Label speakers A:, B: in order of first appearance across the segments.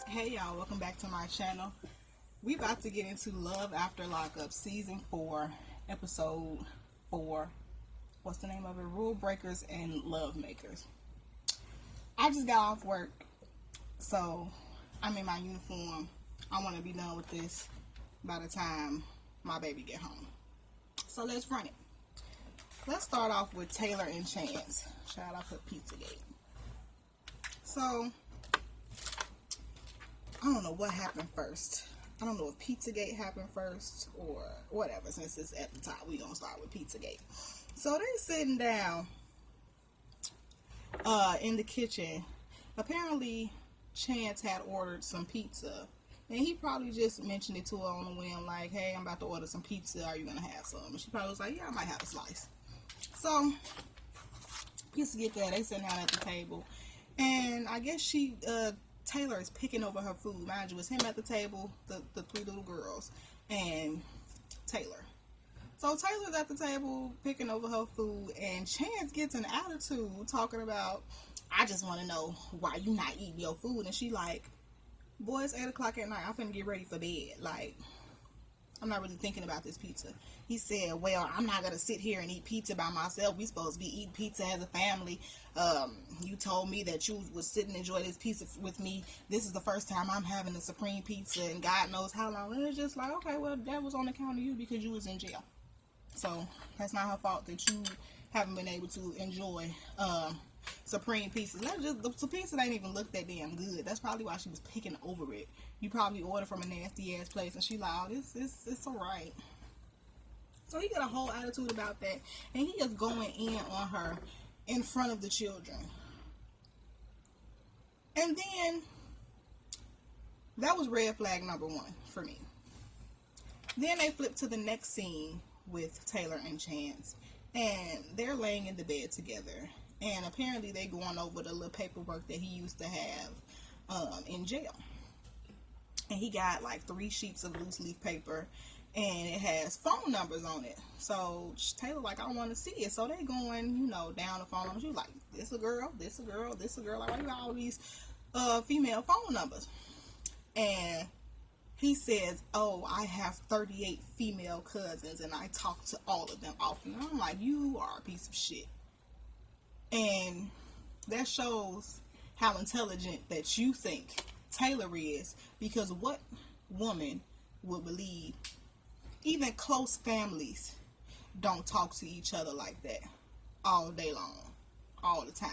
A: Hey y'all, welcome back to my channel. We about to get into Love After Lockup season 4, episode 4. What's the name of it? Rule Breakers and Love Makers. I just got off work, so I'm in my uniform. I want to be done with this by the time my baby get home. So let's run it. Let's start off with Taylor and Chance. Shout out to Pizzagate. So I don't know what happened first. I don't know if Pizzagate happened first or whatever. Since it's at the top, we gonna start with Pizzagate. So they sitting down in the kitchen. Apparently, Chance had ordered some pizza, and he probably just mentioned it to her on the whim, like, "Hey, I'm about to order some pizza. Are you gonna have some?" And she probably was like, "Yeah, I might have a slice." So Pizza get there. They sitting down at the table, and I guess Taylor is picking over her food. Mind you, it's him at the table, the three little girls, and Taylor. So Taylor's at the table picking over her food, and Chance gets an attitude talking about, "I just want to know why you not eating your food." And she like, "Boy, it's 8 o'clock at night. I'm finna get ready for bed. Like, I'm not really thinking about this pizza." He said, "Well, I'm not gonna sit here and eat pizza by myself. We supposed to be eating pizza as a family. You told me that you would sit and enjoy this pizza with me. This is the first time I'm having a supreme pizza, and God knows how long." And it's just like, okay, well, that was on account of you because you was in jail. So that's not her fault that you haven't been able to enjoy supreme pizzas. The pizza ain't even look that damn good. That's probably why she was picking over it. You probably ordered from a nasty ass place, and she like, "Oh, it's alright." So he got a whole attitude about that, and he is going in on her in front of the children. And then that was red flag number 1 for me. Then they flip to the next scene with Taylor and Chance, and they're laying in the bed together, and apparently they going over the little paperwork that he used to have in jail. And he got like 3 sheets of loose leaf paper, and it has phone numbers on it. So Taylor like, "I want to see it." So they going, down the phone numbers. You like, this a girl, this a girl, this a girl. Like, why you got all these female phone numbers? And he says, "Oh, I have 38 female cousins, and I talk to all of them often." And I'm like, you are a piece of shit. And that shows how intelligent that you think Taylor is, because what woman would believe even close families don't talk to each other like that all day long, all the time?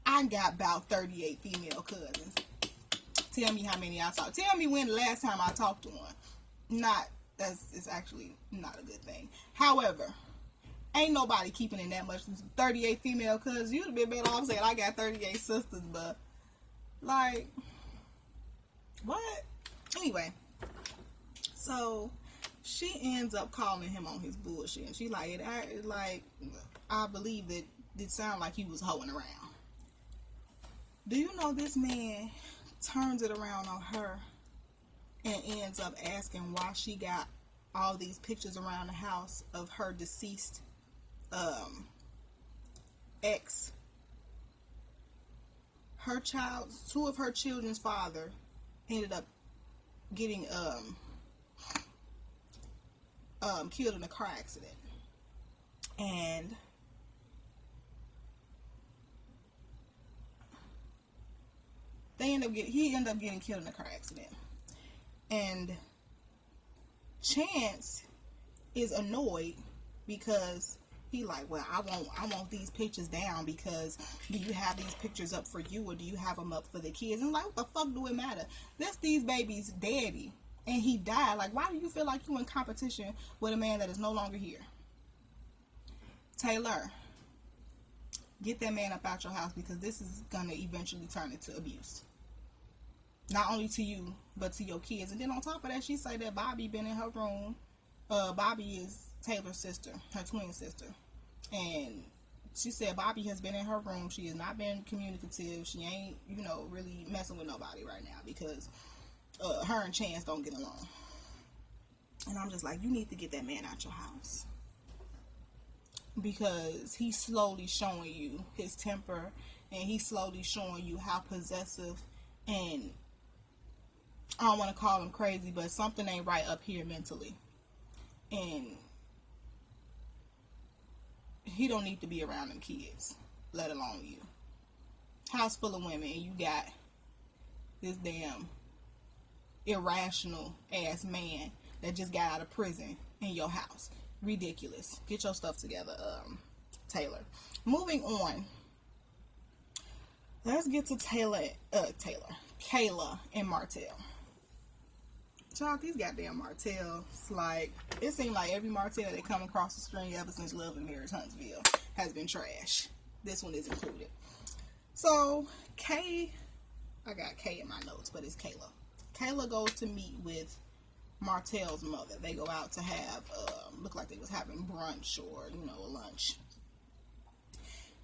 A: I got about 38 female cousins. Tell me how many I talked. Tell me when the last time I talked to one. It's actually not a good thing. However, ain't nobody keeping in that much. 38 female cousins. You'd have been better off saying I got 38 sisters, but like, what? Anyway, so she ends up calling him on his bullshit, and she like, I believe that it sounded like he was hoeing around. Do you know this man turns it around on her and ends up asking why she got all these pictures around the house of her deceased ex? Two of her children's father ended up getting killed in a car accident, and he ended up getting killed in a car accident. And Chance is annoyed because he like, "Well, I want these pictures down because do you have these pictures up for you, or do you have them up for the kids?" And like, what the fuck do it matter? That's these babies' daddy, and he died. Like, why do you feel like you in competition with a man that is no longer here? Taylor, get that man up out your house, because this is gonna eventually turn into abuse. Not only to you, but to your kids. And then on top of that, she say that Bobby been in her room. Bobby is Taylor's sister, her twin sister. And she said Bobby has been in her room. She has not been communicative. She ain't, really messing with nobody right now because her and Chance don't get along. And I'm just like, you need to get that man out your house, because he's slowly showing you his temper, and he's slowly showing you how possessive and I don't want to call him crazy, but something ain't right up here mentally. And he don't need to be around them kids, let alone you. House full of women, and you got this damn irrational ass man that just got out of prison in your house. Ridiculous. Get your stuff together, Taylor. Moving on. Let's get to Kayla and Martell. Child, these goddamn Martells, like, it seems like every Martell that come across the screen ever since Love and Marriage Huntsville has been trash. This one is included. So, I got K in my notes, but it's Kayla. Kayla goes to meet with Martell's mother. They go out to have, look like they was having brunch or, a lunch.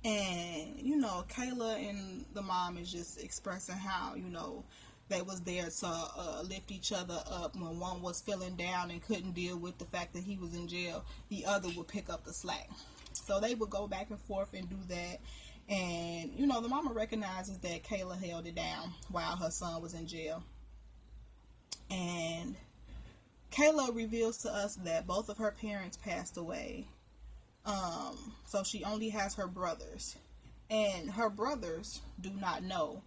A: And, Kayla and the mom is just expressing how, they was there to lift each other up when one was feeling down and couldn't deal with the fact that he was in jail. The other would pick up the slack. So they would go back and forth and do that. And, the mama recognizes that Kayla held it down while her son was in jail. And Kayla reveals to us that both of her parents passed away. So she only has her brothers. And her brothers do not know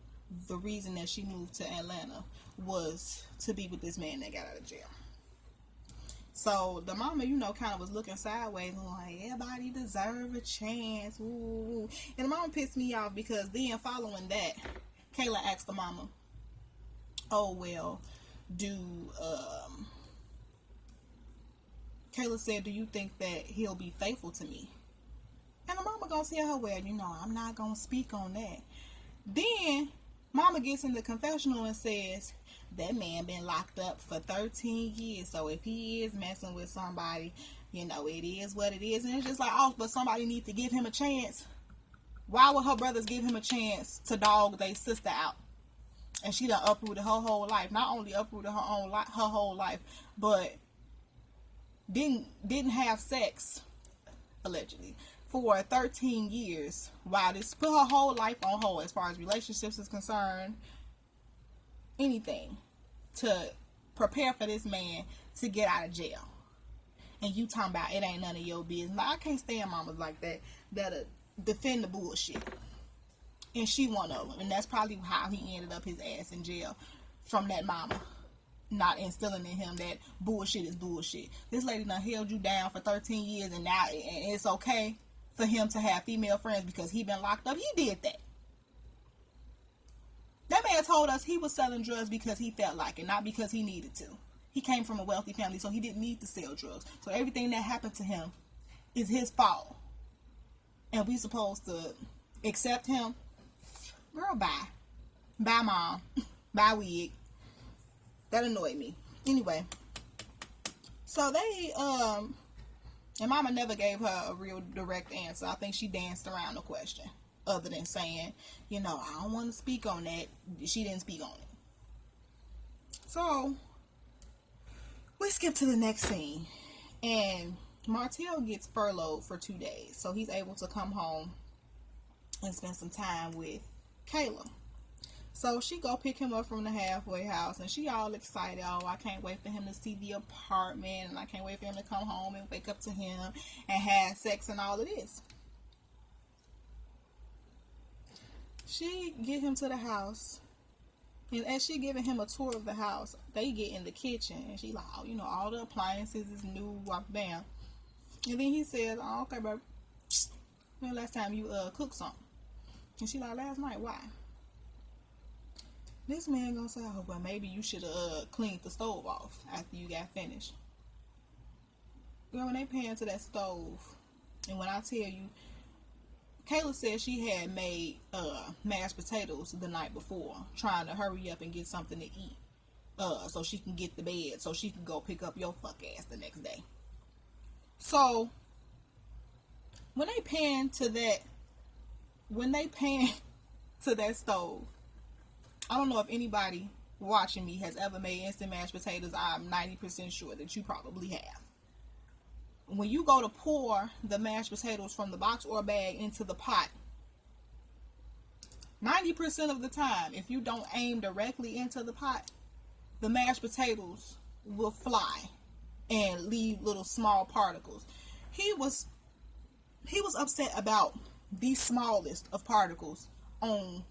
A: the reason that she moved to Atlanta was to be with this man that got out of jail. So the mama, kind of was looking sideways and like, everybody deserve a chance. Ooh. And the mama pissed me off because then following that, Kayla asked the mama, oh, well, Kayla said, do you think that he'll be faithful to me? And the mama gonna tell her, well, I'm not gonna speak on that. Then mama gets in the confessional and says, that man been locked up for 13 years. So if he is messing with somebody, it is what it is. And it's just like, oh, but somebody needs to give him a chance. Why would her brothers give him a chance to dog their sister out? And she done uprooted her whole life. Not only uprooted her whole life, but didn't have sex, allegedly, for 13 years. While this put her whole life on hold as far as relationships is concerned. Anything to prepare for this man to get out of jail. And you talking about it ain't none of your business. Like, I can't stand mamas like that that'll defend the bullshit. And she one of them. And that's probably how he ended up his ass in jail, from that mama not instilling in him that bullshit is bullshit. This lady done held you down for 13 years and now it's okay for him to have female friends because he been locked up. He did that. That man told us he was selling drugs because he felt like it, not because he needed to. He came from a wealthy family, so he didn't need to sell drugs. So everything that happened to him is his fault. And we supposed to accept him? Girl, bye. Bye, mom. Bye, wig. That annoyed me. Anyway. So they, and mama never gave her a real direct answer. I think she danced around the question. Other than saying, I don't want to speak on that. She didn't speak on it. So, we skip to the next scene. And Martell gets furloughed for 2 days. So, he's able to come home and spend some time with Kayla. So, she go pick him up from the halfway house. And she all excited. Oh, I can't wait for him to see the apartment. And I can't wait for him to come home and wake up to him and have sex and all of this. She get him to the house, and as she giving him a tour of the house, they get in the kitchen, and she like, oh, all the appliances is new, bam. And then he says, oh, okay, baby, when last time you cooked something? And she like, last night, why? This man gonna say, oh, well, maybe you should have cleaned the stove off after you got finished. Girl, when they pan to that stove, and when I tell you, Kayla said she had made mashed potatoes the night before, trying to hurry up and get something to eat, so she can get to bed, so she can go pick up your fuck ass the next day. So when they pan to that stove, I don't know if anybody watching me has ever made instant mashed potatoes. I'm 90% sure that you probably have. When you go to pour the mashed potatoes from the box or bag into the pot, 90% of the time, if you don't aim directly into the pot, the mashed potatoes will fly and leave little small particles. He was upset about the smallest of particles on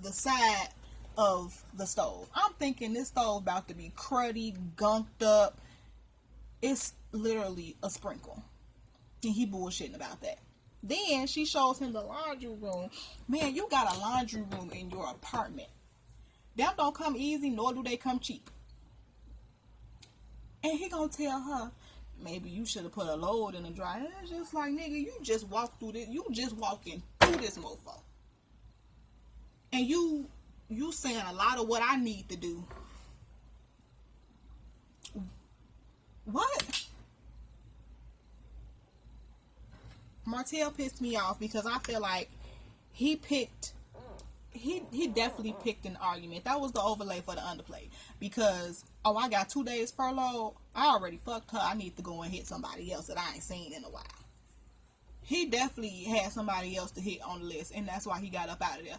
A: the side of the stove. I'm thinking this stove about to be cruddy, gunked up. It's literally a sprinkle. And he bullshitting about that. Then she shows him the laundry room. Man, you got a laundry room in your apartment. Them don't come easy, nor do they come cheap. And he gonna tell her, maybe you should have put a load in the dryer. It's just like, nigga, you just walked through this. You just walking through this mofo. And you saying a lot of what I need to do. What? Martell pissed me off because I feel like he definitely picked an argument. That was the overlay for the underplay. Because, I got 2 days furlough. I already fucked her. I need to go and hit somebody else that I ain't seen in a while. He definitely had somebody else to hit on the list. And that's why he got up out of there.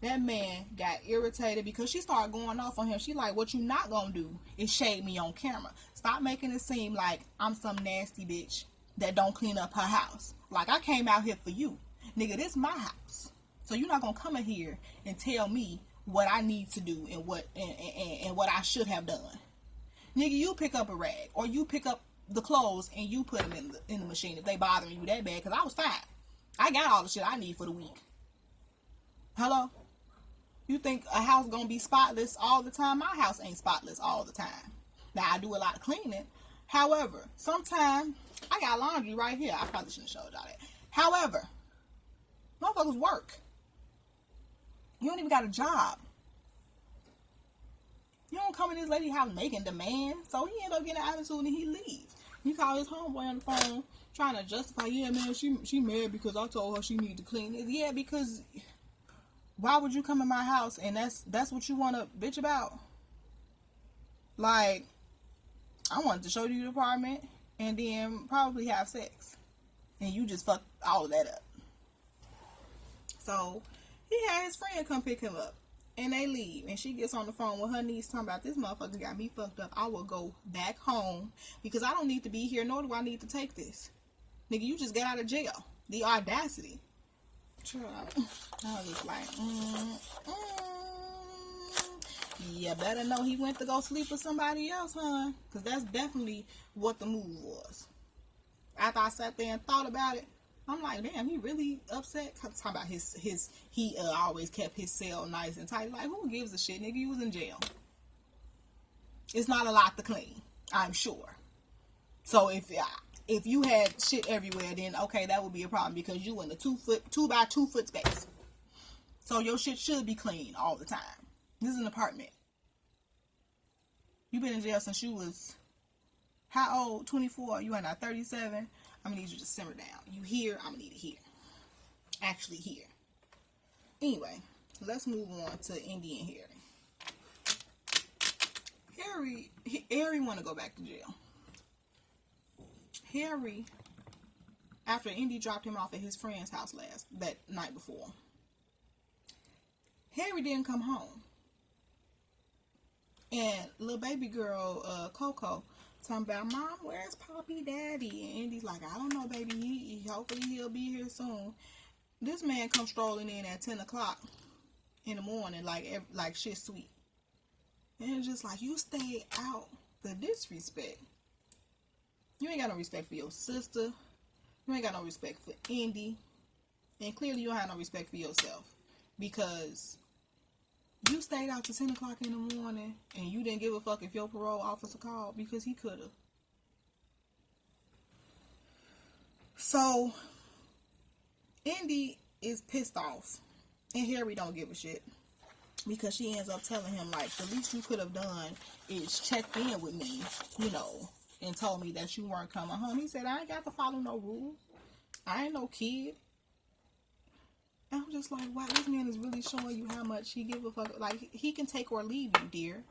A: That man got irritated because she started going off on him. She like, what you not gonna do is shade me on camera. Stop making it seem like I'm some nasty bitch that don't clean up her house. Like, I came out here for you. Nigga, this my house. So you're not gonna come in here and tell me what I need to do and what I should have done. Nigga, you pick up a rag or you pick up the clothes and you put them in the machine if they bothering you that bad, because I was fine. I got all the shit I need for the week. Hello? You think a house gonna be spotless all the time? My house ain't spotless all the time. Now, I do a lot of cleaning. However, sometimes I got laundry right here. I probably shouldn't have showed y'all that. However, motherfuckers work. You don't even got a job. You don't come in this lady house making demands. So he end up getting an attitude and he leaves. You call his homeboy on the phone trying to justify, yeah, man, she mad because I told her she need to clean it. Yeah, because why would you come in my house and that's what you want to bitch about? Like, I wanted to show you the apartment and then probably have sex. And you just fucked all of that up. So, he had his friend come pick him up. And they leave. And she gets on the phone with her niece talking about, this motherfucker got me fucked up. I will go back home because I don't need to be here, nor do I need to take this. Nigga, you just got out of jail. The audacity. I was just like, you better know he went to go sleep with somebody else, huh? Because that's definitely what the move was. After I sat there and thought about it, I'm like, damn, he really upset. Talking about he always kept his cell nice and tight. Like, who gives a shit, nigga? You was in jail. It's not a lot to clean, I'm sure. So if you had shit everywhere, then okay, that would be a problem because you in the 2 by 2 foot space. So your shit should be clean all the time. This is an apartment. You been in jail since you was how old? 24. You are now 37. I'm gonna need you to simmer down. You here? I'm gonna need it here. Actually here. Anyway, let's move on to Indy and Harry. Harry want to go back to jail. Harry, after Indy dropped him off at his friend's house that night before, Harry didn't come home. And little baby girl, Coco, talking about, Mom, where's Poppy Daddy? And Indy's like, I don't know, baby. Hopefully he'll be here soon. This man comes strolling in at 10 o'clock in the morning like shit sweet. And it's just like, you stay out the disrespect. You ain't got no respect for your sister. You ain't got no respect for Indy. And clearly you don't have no respect for yourself. Because you stayed out to 10 o'clock in the morning and you didn't give a fuck if your parole officer called because he could have. So, Indy is pissed off. And Harry don't give a shit. Because she ends up telling him, like, the least you could have done is checked in with me, and told me that you weren't coming home. He said, I ain't got to follow no rules. I ain't no kid. And I'm just like, wow, this man is really showing you how much he give a fuck. Like, he can take or leave you, dear.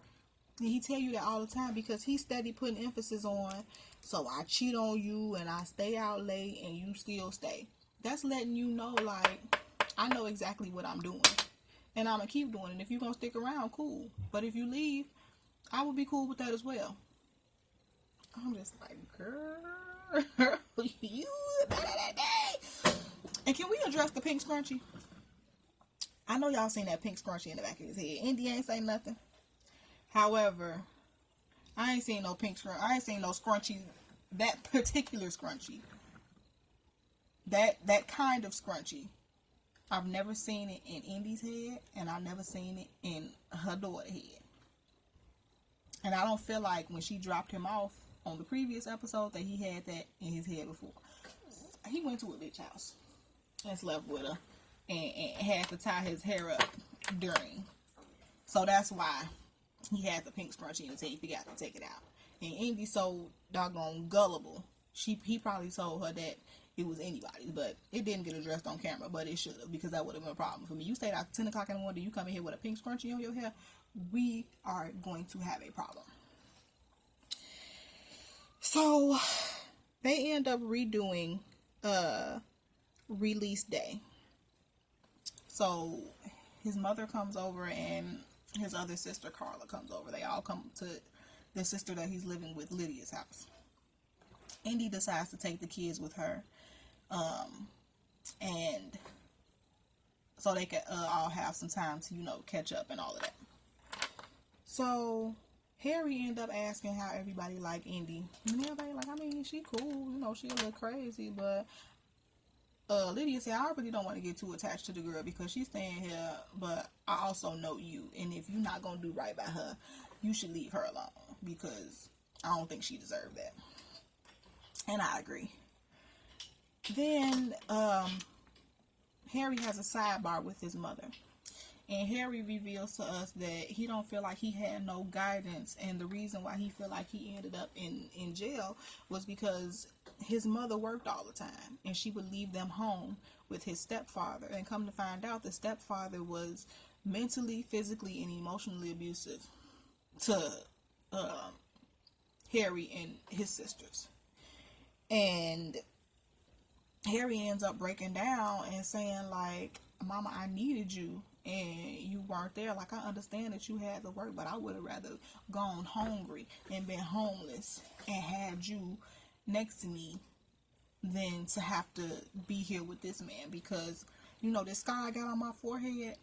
A: And he tell you that all the time because he's steady putting emphasis on, so I cheat on you and I stay out late and you still stay. That's letting you know, like, I know exactly what I'm doing. And I'm going to keep doing it. If you're going to stick around, cool. But if you leave, I would be cool with that as well. I'm just like, girl, you better that day. And can we address the pink scrunchie? I know y'all seen that pink scrunchie in the back of his head. Indy ain't say nothing. However, I ain't seen no pink scrunchie. I ain't seen no scrunchie, that particular scrunchie. That kind of scrunchie. I've never seen it in Indy's head, and I've never seen it in her daughter's head. And I don't feel like when she dropped him off on the previous episode that he had that in his head before. He went to a bitch house and slept with her and had to tie his hair up during. So that's why he had the pink scrunchie in his head. He forgot to take it out. And Indy so doggone gullible. He probably told her that it was anybody's, but it didn't get addressed on camera, but it should have, because that would have been a problem for me. You stayed out 10 o'clock in the morning, you come in here with a pink scrunchie on your hair, we are going to have a problem. So they end up redoing release day. So his mother comes over and his other sister Carla comes over. They all come to the sister that he's living with, Lydia's house. Indy decides to take the kids with her, and so they can all have some time to, catch up and all of that. So Harry ended up asking how everybody liked Indy. And everybody like, I mean, she cool, she a little crazy, but Lydia said, I really don't want to get too attached to the girl because she's staying here, but I also know you, and if you're not going to do right by her, you should leave her alone, because I don't think she deserved that. And I agree. Then Harry has a sidebar with his mother, and Harry reveals to us that he don't feel like he had no guidance, and the reason why he feel like he ended up in jail was because his mother worked all the time, and she would leave them home with his stepfather, and come to find out the stepfather was mentally, physically, and emotionally abusive to Harry and his sisters. And Harry ends up breaking down and saying, like, Mama, I needed you and you weren't there. Like, I understand that you had to work, but I would have rather gone hungry and been homeless and had you next to me than to have to be here with this man, because, this scar I got on my forehead,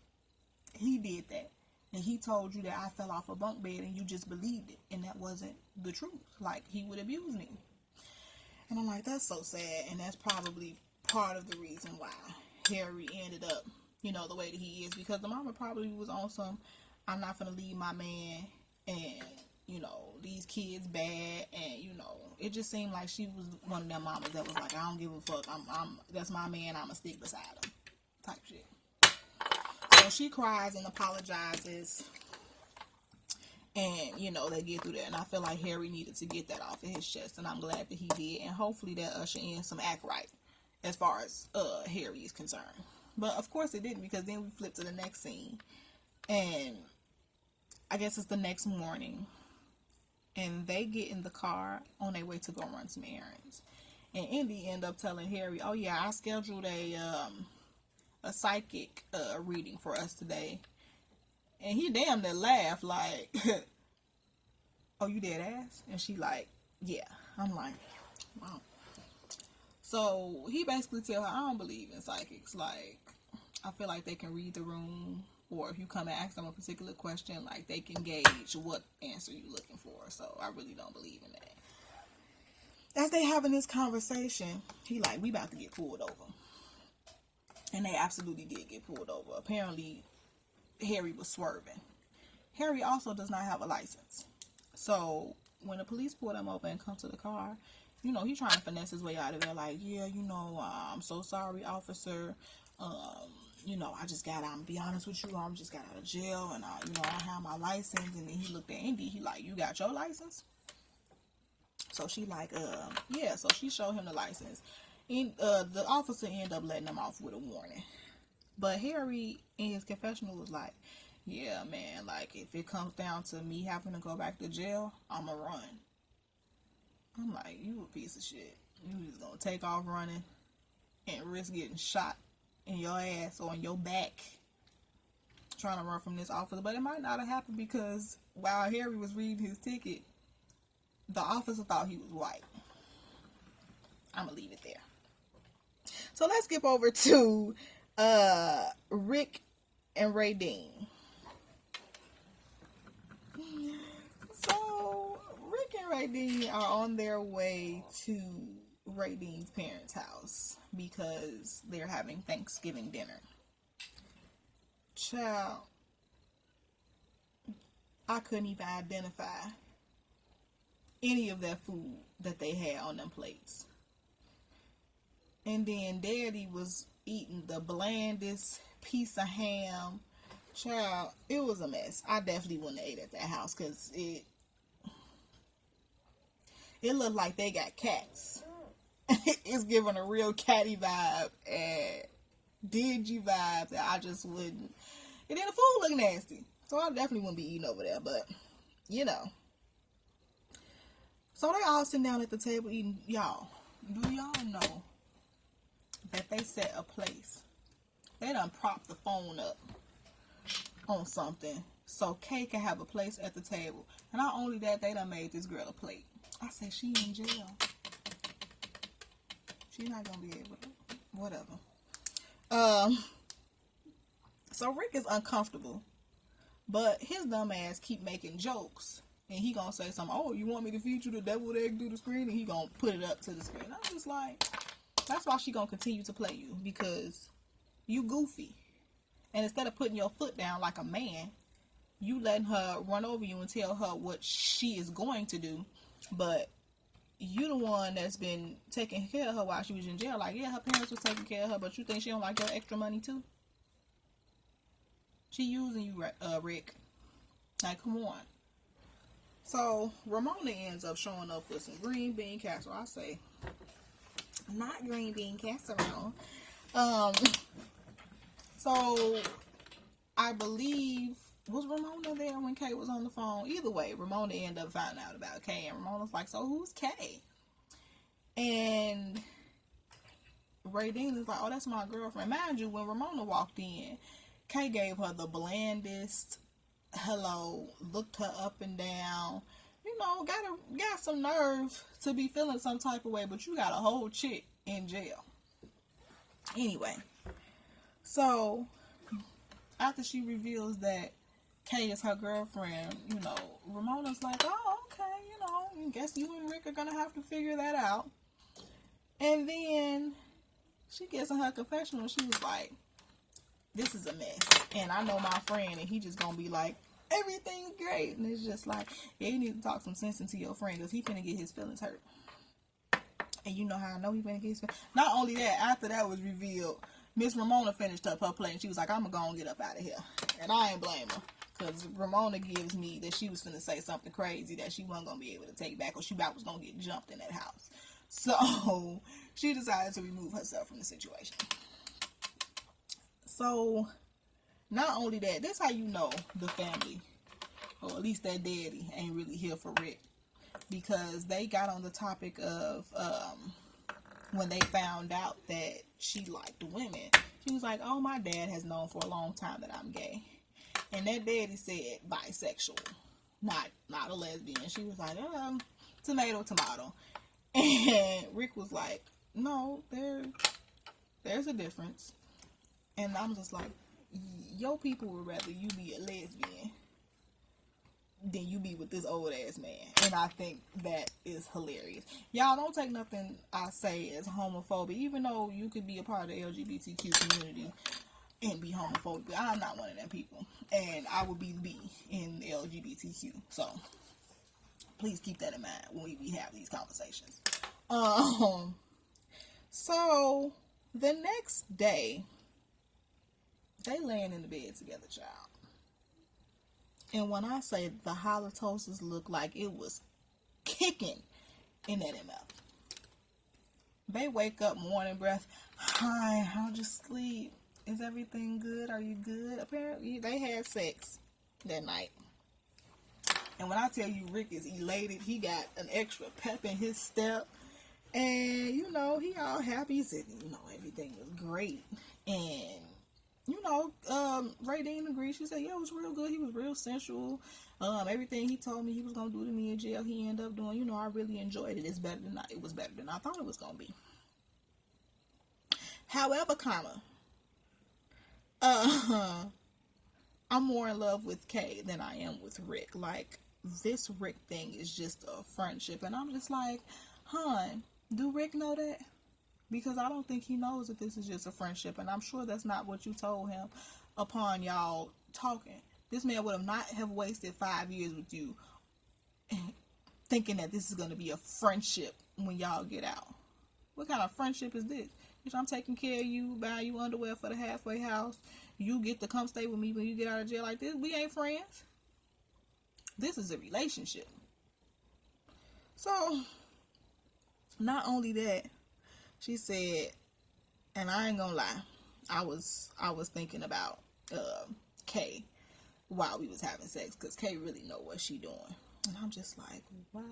A: he did that. And he told you that I fell off a bunk bed and you just believed it. And that wasn't the truth. Like, he would abuse me. And I'm like, that's so sad. And that's probably part of the reason why Harry ended up, the way that he is. Because the mama probably was on some, I'm not going to leave my man and, these kids bad. And, it just seemed like she was one of them mamas that was like, I don't give a fuck. That's my man. I'm going to stick beside him. Type shit. So she cries and apologizes. And, they get through that. And I feel like Harry needed to get that off of his chest. And I'm glad that he did. And hopefully that usher in some act right as far as Harry is concerned. But, of course, it didn't, because then we flip to the next scene. And I guess it's the next morning. And they get in the car on their way to go run some errands. And Indy end up telling Harry, oh, yeah, I scheduled a psychic reading for us today. And he damn near laughed like, oh, you dead ass? And she like, yeah. I'm like, wow. So he basically tell her, I don't believe in psychics. Like, I feel like they can read the room, or if you come and ask them a particular question, like, they can gauge what answer you're looking for. So I really don't believe in that. As they having this conversation, he like, we about to get pulled over. And they absolutely did get pulled over. Apparently, Harry was swerving. Harry also does not have a license. So, when the police pull him over and come to the car, he's trying to finesse his way out of there. Like, yeah, I'm so sorry, officer. I just got out, be honest with you, I just got out of jail, and, I don't have my license. And then he looked at Indy, he like, you got your license? So she like, yeah, so she showed him the license. And the officer ended up letting him off with a warning. But Harry, in his confessional, was like, yeah, man, like, if it comes down to me having to go back to jail, I'ma run. I'm like, you a piece of shit. You just gonna take off running and risk getting shot in your ass or in your back trying to run from this officer, but it might not have happened because while Harry was reading his ticket, the officer thought he was white. I'm gonna leave it there. So let's skip over to Rick and Ray Dean. So Rick and Ray Dean are on their way to Ray Dean's parents' house because they're having Thanksgiving dinner. Child, I couldn't even identify any of that food that they had on them plates. And then Daddy was eating the blandest piece of ham. Child, it was a mess. I definitely wouldn't have ate at that house because it looked like they got cats. It's giving a real catty vibe and dingy vibe that I just wouldn't. And then the food looked nasty. So I definitely wouldn't be eating over there, but you know. So they all sitting down at the table eating. Y'all, do y'all know that they set a place? They done propped the phone up on something so Kay can have a place at the table. And not only that, they done made this girl a plate. I say she in jail. She's not gonna be able to. Whatever. So Rick is uncomfortable, but his dumb ass keep making jokes. And he gonna say something, oh, you want me to feed you the deviled egg through the screen? And he gonna put it up to the screen. I'm just like, that's why she gonna continue to play you, because you goofy. And instead of putting your foot down like a man, you letting her run over you and tell her what she is going to do. But you the one that's been taking care of her while she was in jail. Like, yeah, her parents was taking care of her, but you think she don't like your extra money too? She using you, Rick. Like, come on. So Ramona ends up showing up with some green bean casserole. I say, not green bean casserole. So I believe, was Ramona there when Kay was on the phone? Either way, Ramona ended up finding out about Kay, and Ramona's like, so who's Kay? And Ray Dean is like, oh, that's my girlfriend. Mind you, when Ramona walked in, Kay gave her the blandest hello, looked her up and down. You know, got some nerve to be feeling some type of way, but you got a whole chick in jail. Anyway, so after she reveals that Kay is her girlfriend, you know, Ramona's like, oh, okay, you know, I guess you and Rick are gonna have to figure that out. And then she gets in her confessional and she was like, this is a mess. And I know my friend, and he just gonna be like, everything's great. And it's just like, yeah, you need to talk some sense into your friend, because he finna get his feelings hurt. And you know how I know he finna get his feelings. Not only that, after that was revealed, Miss Ramona finished up her play, and she was like, I'm gonna go and get up out of here. And I ain't blame her, because Ramona gives me that she was finna say something crazy that she wasn't gonna be able to take back, or she about was gonna get jumped in that house. So she decided to remove herself from the situation. So not only that, this how you know the family, or at least that daddy, ain't really here for Rick, because they got on the topic of when they found out that she liked women. She was like, oh, my dad has known for a long time that I'm gay. And that daddy said bisexual, not a lesbian. She was like, tomato. And Rick was like, no, there's a difference. And I'm just like, your people would rather you be a lesbian than you be with this old ass man. And I think that is hilarious. Y'all don't take nothing I say as homophobic, even though you could be a part of the LGBTQ community and be homophobic. I'm not one of them people, and I would be B in the LGBTQ. So please keep that in mind when we have these conversations. So the next day, they laying in the bed together, child. And when I say the halitosis looked like it was kicking in that MF. They wake up, morning breath. Hi, how'd you sleep? Is everything good? Are you good? Apparently, they had sex that night. And when I tell you Rick is elated, he got an extra pep in his step. And, you know, he all happy. He said, you know, everything was great. And Ray Dean agreed. She said, yeah, it was real good. He was real sensual. Everything he told me he was gonna do to me in jail, he ended up doing. I really enjoyed it. It was better than I thought it was gonna be. However, I'm more in love with Kay than I am with Rick. Like, this Rick thing is just a friendship, and I'm just like, hon, do Rick know that? Because I don't think he knows that this is just a friendship, and I'm sure that's not what you told him upon y'all talking. This man would not have wasted 5 years with you thinking that this is going to be a friendship when y'all get out. What kind of friendship is this? Bitch, I'm taking care of you, buying you underwear for the halfway house. You get to come stay with me when you get out of jail like this. We ain't friends. This is a relationship. So, not only that, she said, and I ain't gonna lie, I was thinking about Kay while we was having sex, because Kay really know what she doing. And I'm just like, wow.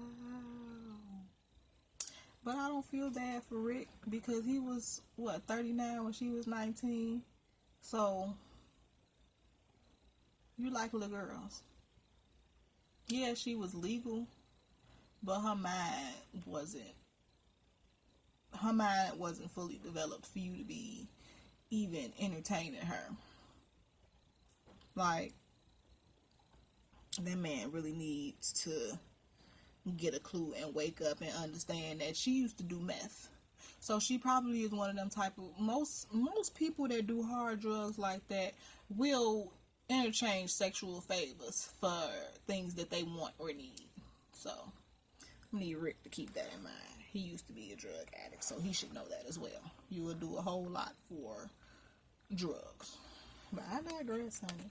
A: But I don't feel bad for Rick, because he was, 39 when she was 19. So, you like little girls. Yeah, she was legal, but her mind wasn't fully developed for you to be even entertaining her. Like, that man really needs to get a clue and wake up and understand that she used to do meth. So she probably is one of them type of, most people that do hard drugs like that will interchange sexual favors for things that they want or need. So I need Rick to keep that in mind. He used to be a drug addict, so he should know that as well. You will do a whole lot for drugs. But I digress, honey.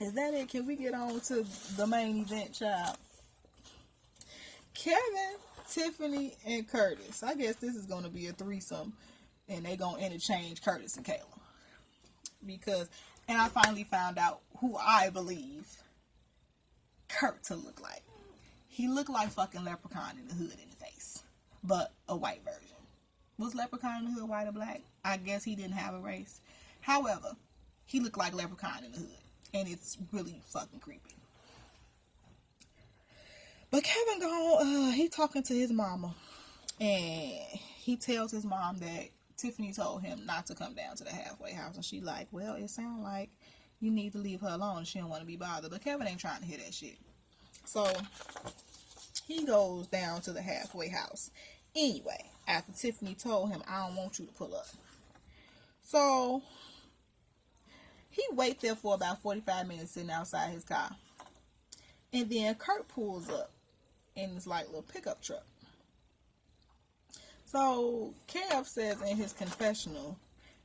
A: Is that it? Can we get on to the main event, child? Kevin, Tiffany, and Curtis. I guess this is going to be a threesome, and they're going to interchange Curtis and Kayla. And I finally found out who I believe Kurt to look like. He looked like fucking Leprechaun in the Hood in the face, but a white version. Was Leprechaun in the Hood white or black? I guess he didn't have a race. However, he looked like Leprechaun in the Hood, and it's really fucking creepy. But Kevin he talking to his mama, and he tells his mom that Tiffany told him not to come down to the halfway house, and she like, well, it sounds like you need to leave her alone. She don't want to be bothered. But Kevin ain't trying to hear that shit. So he goes down to the halfway house anyway, after Tiffany told him, I don't want you to pull up. So he waits there for about 45 minutes sitting outside his car. And then Kurt pulls up in this like little pickup truck. So Kev says in his confessional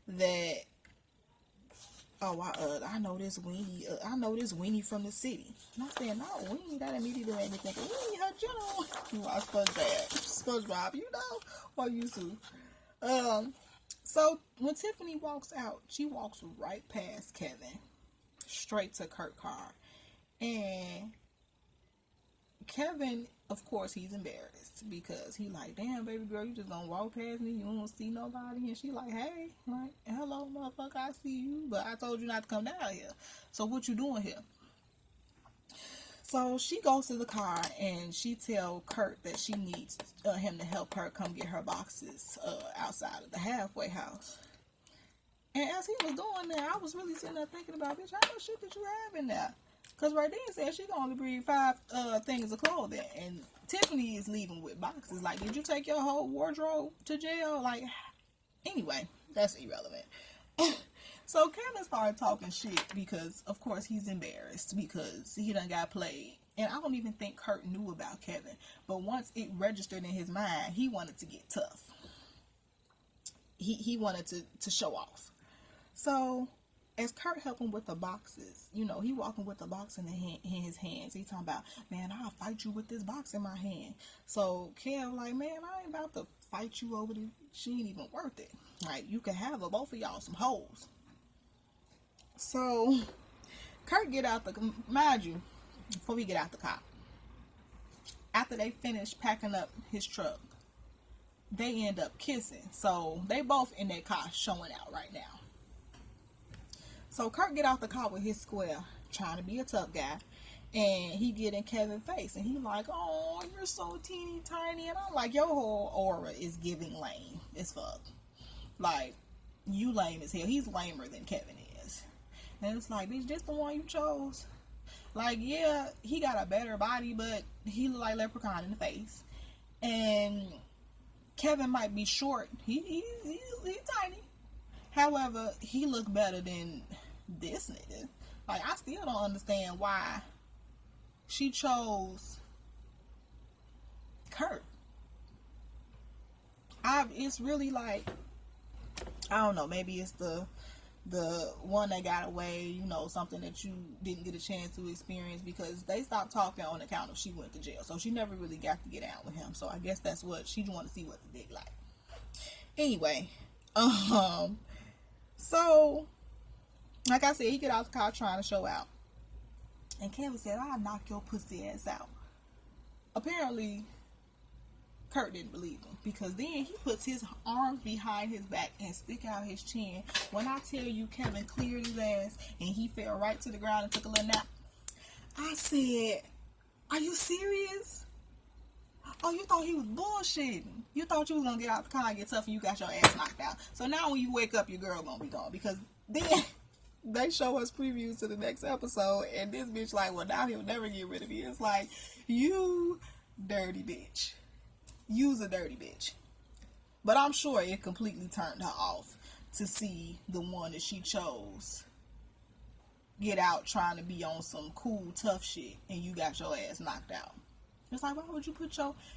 A: that, I know this weenie. I know this weenie from the city. And I said, no, weenie. That immediately made me think of Weenie Hudson. You watch SpongeBob, you know, or used to. So when Tiffany walks out, she walks right past Kevin, straight to Kurt's car, and Kevin, of course, he's embarrassed because he like, damn, baby girl, you just gonna walk past me, you don't see nobody, and she like, hey, like, hello, motherfucker, I see you, but I told you not to come down here. So what you doing here? So she goes to the car and she tell Kurt that she needs him to help her come get her boxes outside of the halfway house. And as he was doing that, I was really sitting there thinking about, bitch, how much shit did you have in there? Because Radine said she can only bring 5 things of clothing, and Tiffany is leaving with boxes. Like, did you take your whole wardrobe to jail? Like, anyway, that's irrelevant. So Kevin started talking shit because, of course, he's embarrassed because he done got played. And I don't even think Kurt knew about Kevin. But once it registered in his mind, he wanted to get tough. He wanted to show off. So as Kurt helping with the boxes, you know, he walking with the box in his hands. He talking about, man, I'll fight you with this box in my hand. So Kev like, man, I ain't about to fight you over this. She ain't even worth it. Like, you can have her, both of y'all, some hoes. So Kurt get out mind you, before we get out the car, after they finish packing up his truck, they end up kissing. So they both in their car showing out right now. So Kurt get out the car with his square, trying to be a tough guy. And he get in Kevin's face. And he like, oh, you're so teeny tiny. And I'm like, your whole aura is giving lame as fuck. Like, you lame as hell. He's lamer than Kevin is. And it's like, bitch, this the one you chose? Like, yeah, he got a better body, but he look like Leprechaun in the face. And Kevin might be short. He's tiny. However, he look better than this nigga. Like, I still don't understand why she chose Kurt. It's really like, I don't know, maybe it's the one that got away, you know, something that you didn't get a chance to experience, because they stopped talking on account of she went to jail. So she never really got to get out with him. So I guess that's what she wanted to see, what the dick like. Anyway, so like I said, he get out the car trying to show out. And Kevin said, I'll knock your pussy ass out. Apparently, Kurt didn't believe him, because then he puts his arms behind his back and stick out his chin. When I tell you Kevin cleared his ass and he fell right to the ground and took a little nap, I said, are you serious? Oh, you thought he was bullshitting. You thought you was going to get out the car and get tough and you got your ass knocked out. So now when you wake up, your girl going to be gone, because then they show us previews to the next episode, and this bitch like, well, now he'll never get rid of me. It's like, you dirty bitch. You's a dirty bitch. But I'm sure it completely turned her off to see the one that she chose get out trying to be on some cool, tough shit, and you got your ass knocked out. It's like, why would you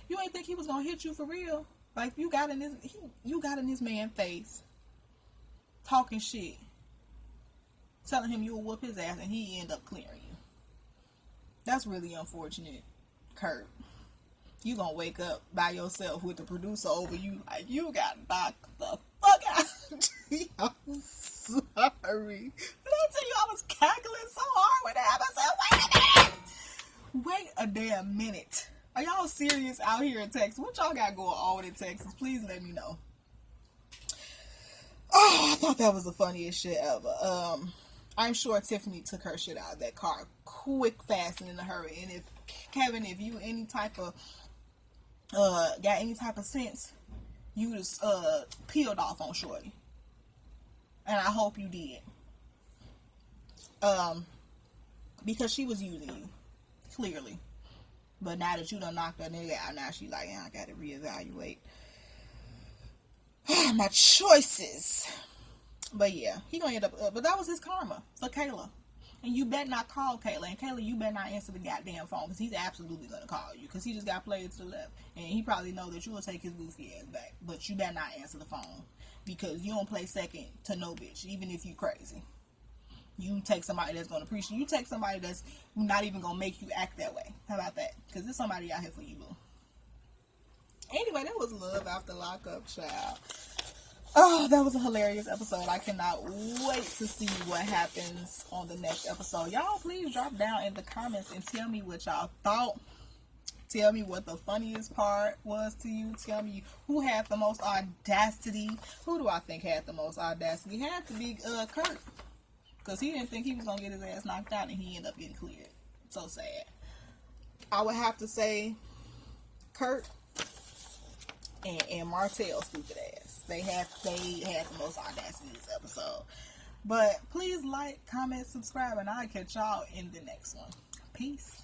A: you ain't think he was gonna hit you for real? Like, you got in this man's face, talking shit, telling him you'll whoop his ass, and he end up clearing you. That's really unfortunate, Kurt. You gonna wake up by yourself with the producer over you, like, you got knocked the fuck out. I'm sorry. Did I tell you I was cackling so hard when that happened? Wait a damn minute. Are y'all serious out here in Texas? What y'all got going on in Texas? Please let me know. Oh, I thought that was the funniest shit ever. I'm sure Tiffany took her shit out of that car quick, fast, and in a hurry. And if Kevin, if you any type of got any type of sense, you just peeled off on Shorty. And I hope you did. Because she was using you, clearly. But now that you done knocked that nigga out, now she like, yeah, I gotta reevaluate my choices. But yeah, he gonna end up, but that was his karma for Kayla. And you better not call Kayla. And Kayla, you better not answer the goddamn phone, because he's absolutely gonna call you, because he just got played to the left. And he probably know that you will take his goofy ass back. But you better not answer the phone, because you don't play second to no bitch, even if you crazy. You take somebody that's gonna appreciate you. You take somebody that's not even gonna make you act that way. How about that? Because there's somebody out here for you, boo. Anyway, that was Love After Lockup, child. Oh, that was a hilarious episode. I cannot wait to see what happens on the next episode. Y'all, please drop down in the comments and tell me what y'all thought. Tell me what the funniest part was to you. Tell me who had the most audacity. Who do I think had the most audacity? It had to be Kurt. Because he didn't think he was going to get his ass knocked out, and he ended up getting cleared. So sad. I would have to say Kurt and Martell, stupid ass. They had the most audacity this episode. But please like, comment, subscribe, and I'll catch y'all in the next one. Peace.